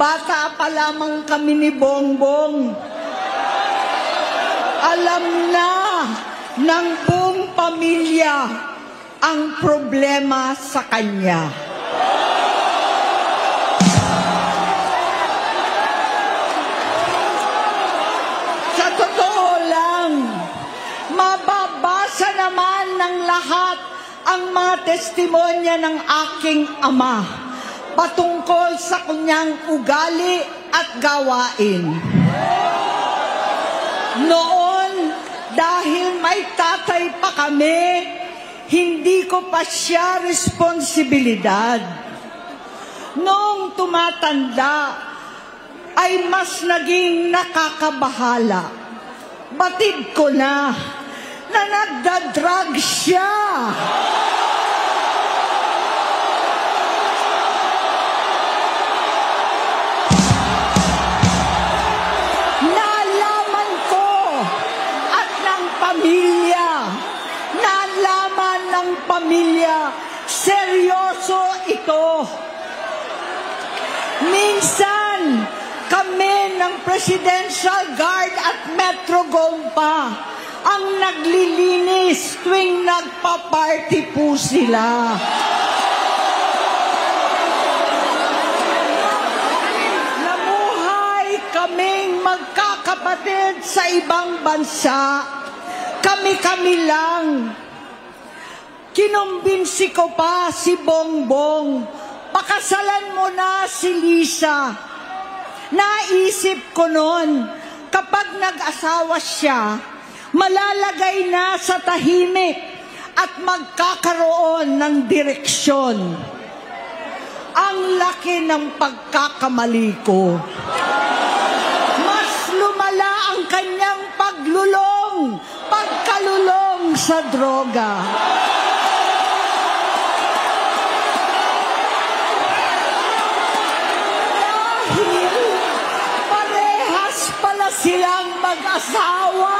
bata pa lamang kami ni Bongbong, alam na ng buong pamilya ang problema sa kanya. Sa totoo lang, mababasa naman ng lahat ang mga testimonya ng aking ama patungkol sa kanyang ugali at gawain. Noon, dahil may tatay pa kami, hindi ko pa siya responsibilidad. Noong tumatanda, ay mas naging nakakabahala. Batid ko na nagda-drug siya. Nalaman ko at ng pamilya, nalaman ng pamilya, seryoso ito. Minsan, kami ng Presidential Guard at Metro Gompa ang naglilinis tuwing nagpa-party po sila. Namuhay kaming magkakapatid sa ibang bansa. Kami-kami lang. Kinumbinsi ko pa si Bongbong, pakasalan mo na si Lisa. Naisip ko noon, kapag nag-asawa siya, malalagay na sa tahimik at magkakaroon ng direksyon. Ang laki ng pagkakamali ko. Mas lumala ang kanyang pagkalulong sa droga. Dahil parehas pala silang mag-asawa.